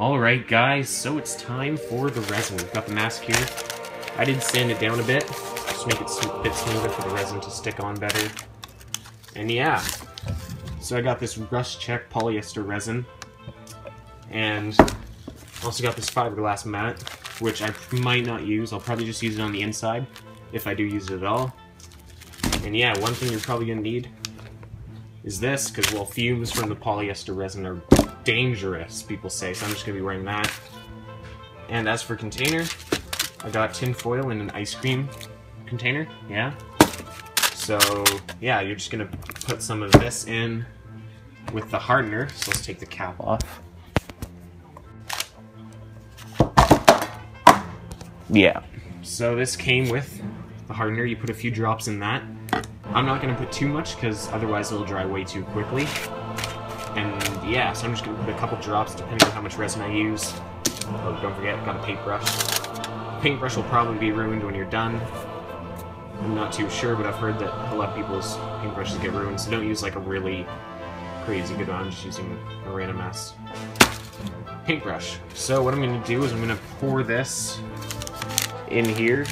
Alright guys, so it's time for the resin. We've got the mask here. I did sand it down a bit, just to make it a bit smoother for the resin to stick on better. And yeah, so I got this rust check polyester resin. And also got this fiberglass mat, which I might not use. I'll probably just use it on the inside, if I do use it at all. And yeah, one thing you're probably going to need is this, because, well, fumes from the polyester resin are dangerous, people say, so I'm just going to be wearing that. And as for container, I got tin foil in an ice cream container, yeah. So, yeah, you're just going to put some of this in with the hardener, so let's take the cap off. Yeah, so this came with the hardener. You put a few drops in that. I'm not going to put too much because otherwise it'll dry way too quickly. And yeah, so I'm just going to put a couple drops depending on how much resin I use. Oh, don't forget, I've got a paintbrush. The paintbrush will probably be ruined when you're done. I'm not too sure, but I've heard that a lot of people's paintbrushes get ruined, so don't use like a really crazy good one. I'm just using a random ass paintbrush. So what I'm going to do is I'm going to pour this in here.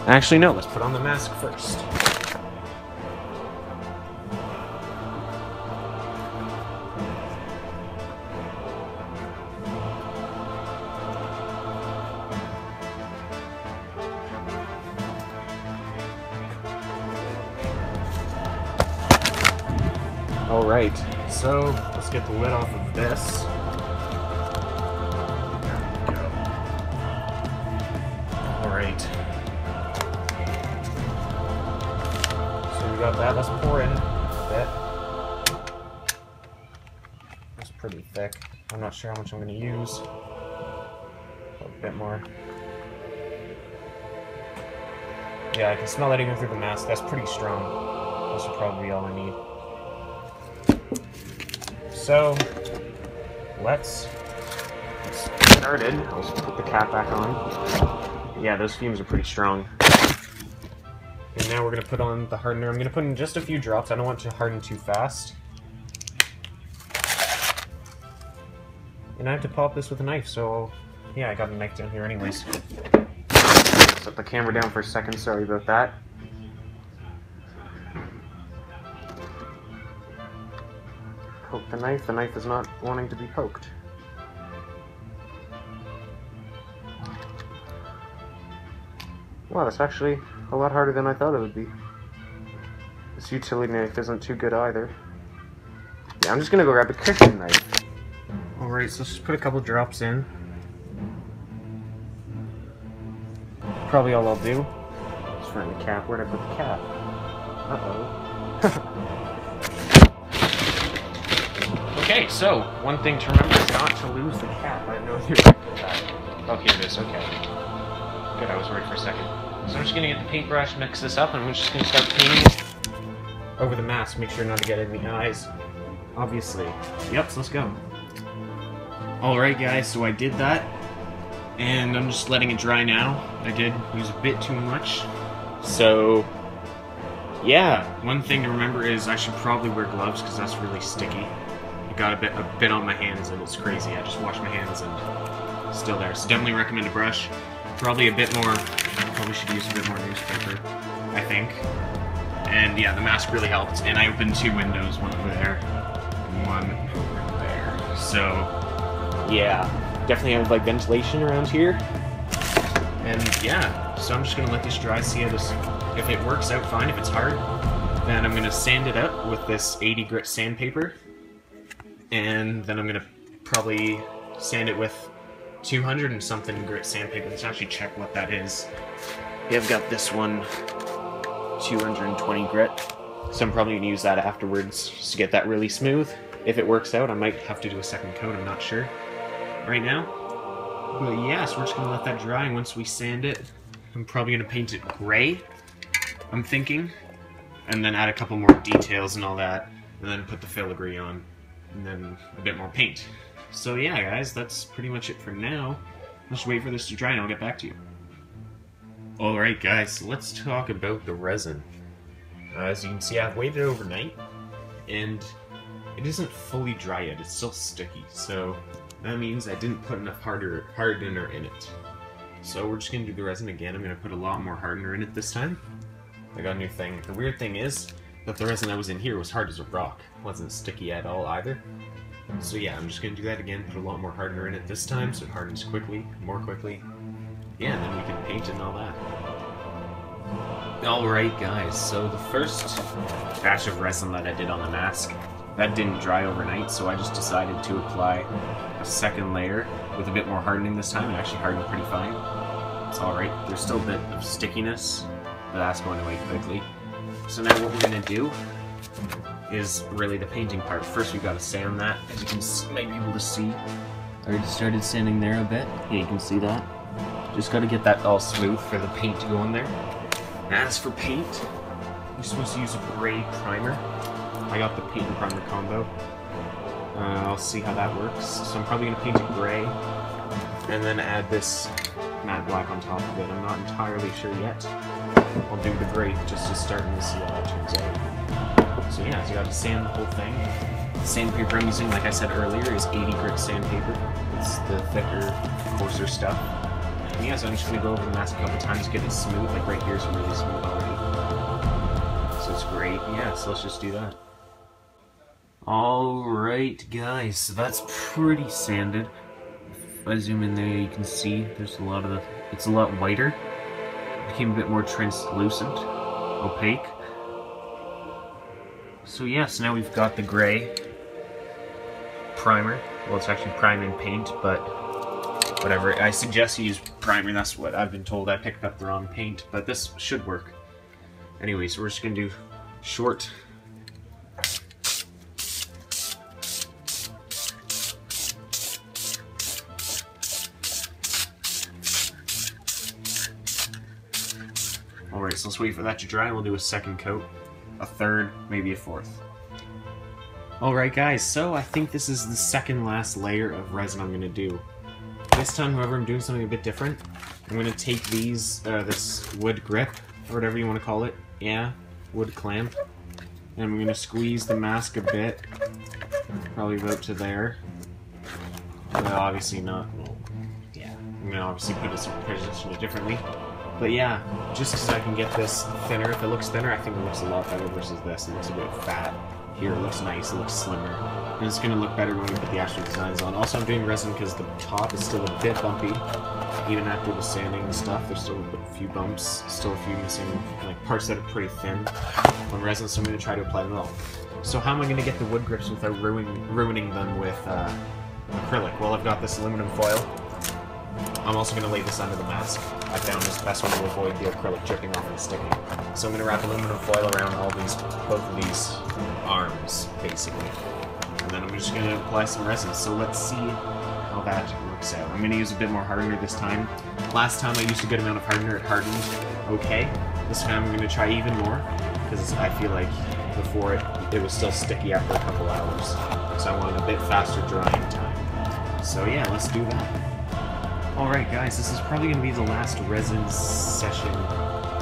Actually, no, let's put on the mask first. Alright, so let's get the lid off of this. There we go. Alright. So we got that, let's pour in a bit. That's pretty thick. I'm not sure how much I'm going to use. A bit more. Yeah, I can smell that even through the mask. That's pretty strong. This will probably be all I need. So, let's get started. I'll just put the cap back on. Yeah, those fumes are pretty strong. And now we're going to put on the hardener. I'm going to put in just a few drops. I don't want it to harden too fast. And I have to pop this with a knife, so yeah, I got a knife down here anyways. Set the camera down for a second, sorry about that. Poke the knife is not wanting to be poked. Wow, that's actually a lot harder than I thought it would be. This utility knife isn't too good either. Yeah, I'm just gonna go grab a kitchen knife. Alright, so let's just put a couple drops in. Probably all I'll do. Just find the cap. Where'd I put the cap? Uh-oh. Okay, so, one thing to remember is not to lose the cap. I know you're going to put that. Oh, here it is, okay. Good, I was worried for a second. So I'm just going to get the paintbrush, mix this up, and I'm just going to start painting over the mask. Make sure not to get it in the eyes, obviously. Yep, so let's go. Alright guys, so I did that, and I'm just letting it dry now. I did use a bit too much, so yeah, one thing to remember is I should probably wear gloves because that's really sticky. Got a bit on my hands and it's crazy. I just washed my hands and still there. So definitely recommend a brush. Probably a bit more, probably should use a bit more newspaper, I think. And yeah, the mask really helped. And I opened two windows, one over there and one over there. So yeah, definitely have like ventilation around here. And yeah, so I'm just gonna let this dry, see how this, if it works out fine. If it's hard, then I'm gonna sand it up with this 80 grit sandpaper. And then I'm going to probably sand it with 200 and something grit sandpaper. Let's actually check what that is. Yeah, I've got this one, 220 grit. So I'm probably going to use that afterwards just to get that really smooth. If it works out, I might have to do a second coat, I'm not sure right now. But yeah, so we're just going to let that dry, and once we sand it, I'm probably going to paint it gray, I'm thinking. And then add a couple more details and all that, and then put the filigree on. And then a bit more paint. So yeah, guys, that's pretty much it for now. Let's wait for this to dry and I'll get back to you. Alright guys, so let's talk about the resin. As you can see, I've waited overnight, and it isn't fully dry yet, it's still sticky, so that means I didn't put enough hardener in it. So we're just going to do the resin again. I'm going to put a lot more hardener in it this time. I got a new thing. The weird thing is that the resin that was in here was hard as a rock. It wasn't sticky at all either. So yeah, I'm just going to do that again, put a lot more hardener in it this time so it hardens quickly, more quickly. Yeah, and then we can paint and all that. Alright guys, so the first batch of resin that I did on the mask, that didn't dry overnight, so I just decided to apply a second layer with a bit more hardening this time. It actually hardened pretty fine. It's alright. There's still a bit of stickiness, but that's going away quickly. So now what we're going to do is really the painting part. First we've got to sand that, as you can maybe be able to see. I already started sanding there a bit. Yeah, you can see that. Just got to get that all smooth for the paint to go in there. As for paint, you're supposed to use a gray primer. I got the paint and primer combo. I'll see how that works. So I'm probably going to paint it gray, and then add this matte black on top of it. I'm not entirely sure yet. I'll do the gray just to start and see how that turns out. So yeah, so you got to sand the whole thing. The sandpaper I'm using, like I said earlier, is 80 grit sandpaper. It's the thicker, coarser stuff. And yeah, so I'm just going to go over the mask a couple times, get it smooth. Like right here is really smooth already. So it's great. Yeah, so let's just do that. Alright guys, so that's pretty sanded. If I zoom in there, you can see there's a lot of it's a lot whiter. It became a bit more translucent, opaque. So yeah, so now we've got the gray primer. Well, it's actually prime and paint, but whatever. I suggest you use primer, that's what I've been told. I picked up the wrong paint, but this should work. Anyways, we're just gonna do short. Alright, so let's wait for that to dry. We'll do a second coat, a third, maybe a fourth. Alright guys, so I think this is the second last layer of resin I'm going to do. This time, however, I'm doing something a bit different. I'm going to take these, this wood grip, or whatever you want to call it. Yeah, wood clamp. And I'm going to squeeze the mask a bit. Probably about to there. Well, obviously not. Well, yeah, I'm going to obviously position it differently. But yeah, just because I can get this thinner. If it looks thinner, I think it looks a lot better versus this. It looks a bit fat. Here it looks nice, it looks slimmer. And it's going to look better when we put the actual designs on. Also, I'm doing resin because the top is still a bit bumpy. Even after the sanding and stuff, there's still a few bumps. Still a few missing like parts that are pretty thin on resin, so I'm going to try to apply them all. So how am I going to get the wood grips without ruining them with acrylic? Well, I've got this aluminum foil. I'm also going to lay this under the mask. I found this best one to avoid the acrylic dripping off and sticking. So I'm going to wrap aluminum foil around both of these arms, basically. And then I'm just going to apply some resin. So let's see how that works out. I'm going to use a bit more hardener this time. Last time I used a good amount of hardener, it hardened okay. This time I'm going to try even more, because I feel like before it was still sticky after a couple hours. So I want a bit faster drying time. So yeah, let's do that. Alright guys, this is probably going to be the last resin session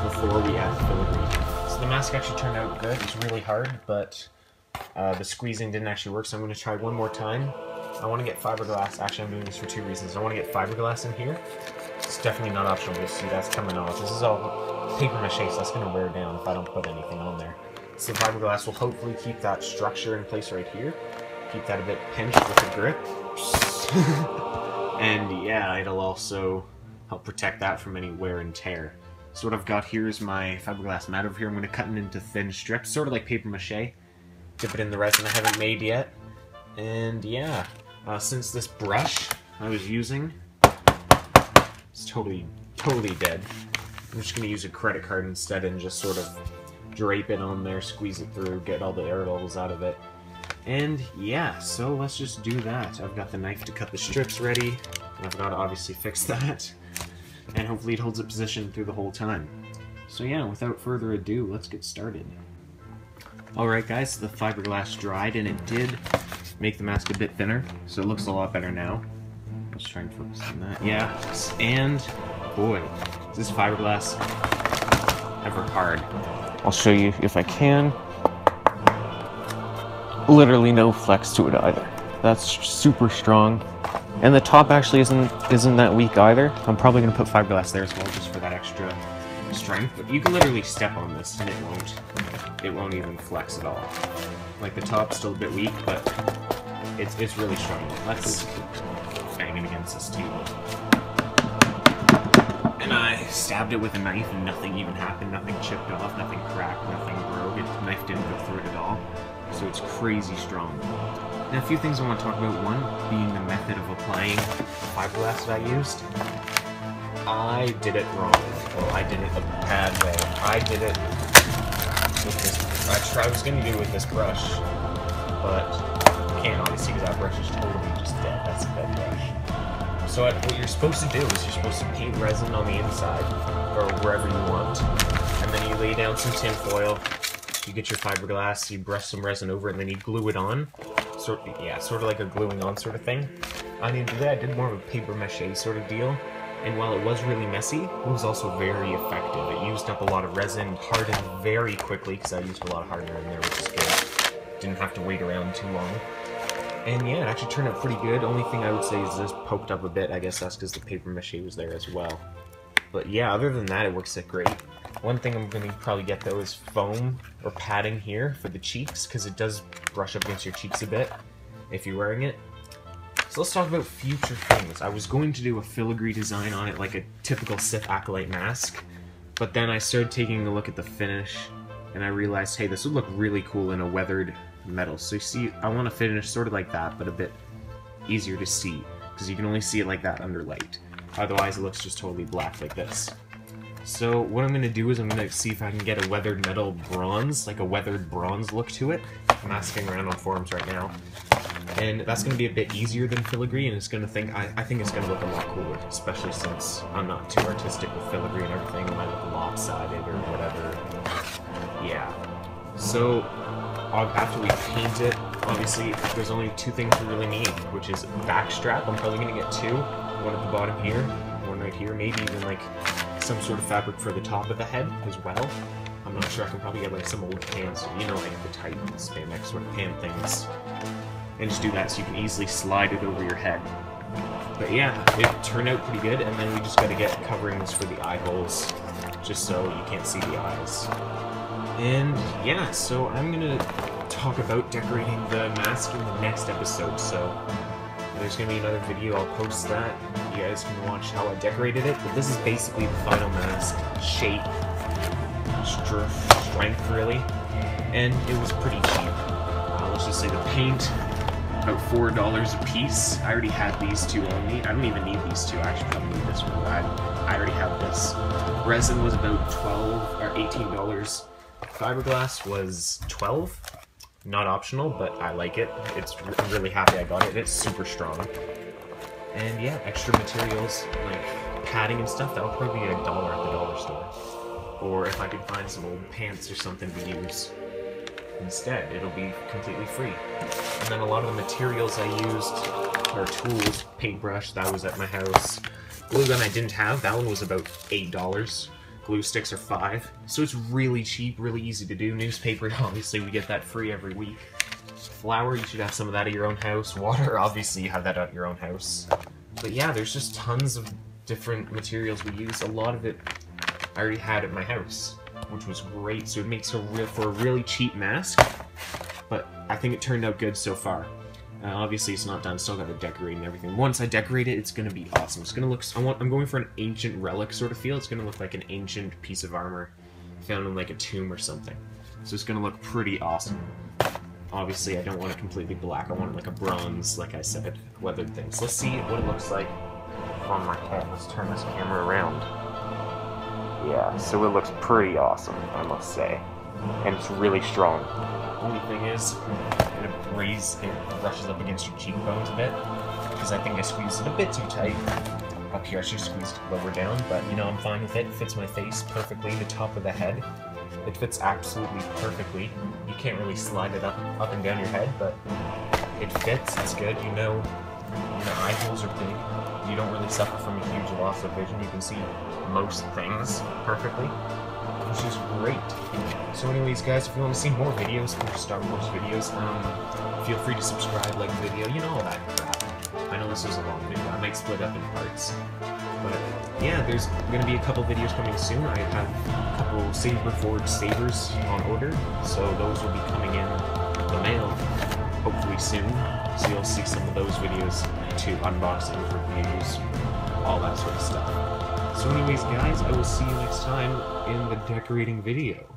before we add filigree. So the mask actually turned out good. It's really hard, but the squeezing didn't actually work, so I'm going to try one more time. I want to get fiberglass. Actually, I'm doing this for two reasons. I want to get fiberglass in here. It's definitely not optional. You see, that's coming off. This is all paper mache, so that's going to wear down if I don't put anything on there. So the fiberglass will hopefully keep that structure in place right here. Keep that a bit pinched with the grip. And yeah, it'll also help protect that from any wear and tear. So what I've got here is my fiberglass mat over here. I'm going to cut it into thin strips, sort of like paper mache. Dip it in the resin I haven't made yet. And yeah, since this brush I was using is totally dead, I'm just going to use a credit card instead and just sort of drape it on there, squeeze it through, get all the air bubbles out of it. And yeah, so let's just do that. I've got the knife to cut the strips ready, and I've got to obviously fix that. And hopefully it holds it positioned through the whole time. So yeah, without further ado, let's get started. Alright guys, so the fiberglass dried, and it did make the mask a bit thinner, so it looks a lot better now. Let's try and focus on that. Yeah, and boy, is this fiberglass ever hard. I'll show you if I can. literally no flex to it either. That's super strong. And the top actually isn't that weak either. I'm probably going to put fiberglass there as well just for that extra strength. But you can literally step on this and it won't even flex at all. Like the top's still a bit weak, but it's really strong. Let's bang it against this table. And I stabbed it with a knife and nothing even happened. Nothing chipped off, nothing cracked, nothing broke. The knife didn't go through it at all. So it's crazy strong. Now, a few things I want to talk about. One being the method of applying the fiberglass that I used. I did it wrong. Well, I did it a bad way. I did it with this. I was going to do it with this brush, but I can't obviously because that brush is totally just dead. That's a dead brush. So what you're supposed to do is you're supposed to paint resin on the inside, or wherever you want, and then you lay down some tin foil. You get your fiberglass, you brush some resin over it, and then you glue it on. Sort of like a gluing on sort of thing. I didn't do that. I did more of a paper mache sort of deal. And while it was really messy, it was also very effective. It used up a lot of resin, hardened very quickly, because I used a lot of hardener in there, which is good. Didn't have to wait around too long. And yeah, it actually turned out pretty good. Only thing I would say is this poked up a bit. I guess that's because the paper mache was there as well. But yeah, other than that, it works out great. One thing I'm going to probably get though is foam or padding here for the cheeks, because it does brush up against your cheeks a bit if you're wearing it. So let's talk about future things. I was going to do a filigree design on it like a typical Sith Acolyte mask, but then I started taking a look at the finish and I realized, hey, this would look really cool in a weathered metal. So you see, I want to finish sort of like that, but a bit easier to see, because you can only see it like that under light. Otherwise it looks just totally black like this. So what I'm going to do is I'm going to see if I can get a weathered metal bronze, like a weathered bronze look to it. I'm asking around on forums right now. And that's going to be a bit easier than filigree, and it's going to I think it's going to look a lot cooler, especially since I'm not too artistic with filigree and everything. It might look lopsided or whatever. Yeah. So after we paint it, obviously there's only two things we really need, which is a back strap. I'm probably going to get two. One at the bottom here, one right here, maybe even like some sort of fabric for the top of the head as well. I'm not sure. I can probably get like some old pants, you know, like the tight spandex sort of pant things, and just do that so you can easily slide it over your head. But yeah, it turned out pretty good, and then we just got to get coverings for the eye holes, just so you can't see the eyes. And yeah, so I'm gonna talk about decorating the mask in the next episode, so there's gonna be another video. I'll post that. You guys can watch how I decorated it, but this is basically the final mask shape, strength really, and it was pretty cheap. Let's just say the paint, about $4 a piece. I already had these two on me. I don't even need these two. I actually probably need this one. I already have this. Resin was about $12 or $18. Fiberglass was $12. Not optional, but I like it. I'm really happy I got it. It's super strong. And yeah, extra materials like padding and stuff, that'll probably be $1 at the dollar store. Or if I could find some old pants or something to use instead, it'll be completely free. And then a lot of the materials I used are tools, paintbrush, that was at my house. Glue gun I didn't have, that one was about $8. Glue sticks are $5. So it's really cheap, really easy to do. Newspaper, obviously we get that free every week. Flour, you should have some of that at your own house. Water, obviously you have that at your own house. But yeah, there's just tons of different materials we use. A lot of it I already had at my house, which was great. So it makes for a really cheap mask, but I think it turned out good so far. Obviously it's not done, still got to decorate and everything. Once I decorate it, it's going to be awesome. It's going to look, I'm going for an ancient relic sort of feel. It's going to look like an ancient piece of armor found in like a tomb or something. So it's going to look pretty awesome. Obviously I don't want it completely black, I want it like a bronze, like I said, weathered thing. So let's see what it looks like on my head. Let's turn this camera around. Yeah, so it looks pretty awesome, I must say. And it's really strong. Only thing is, it brushes up against your cheekbones a bit, because I think I squeezed it a bit too tight. Up here I should have squeezed it lower down, but you know, I'm fine with it. It fits my face perfectly, the top of the head. It fits absolutely perfectly. You can't really slide it up and down your head, but it fits, it's good. You know, eye holes are big. You don't really suffer from a huge loss of vision. You can see most things perfectly. which is great. So anyways, guys, if you want to see more videos, more Star Wars videos, feel free to subscribe, like the video, you know all that crap. I know this was a long video, I might split up in parts. But yeah, there's going to be a couple videos coming soon. I have a couple Saber Forge sabers on order, so those will be coming in the mail hopefully soon. So you'll see some of those videos too, unboxings, reviews, all that sort of stuff. So anyways, guys, I will see you next time in the decorating video.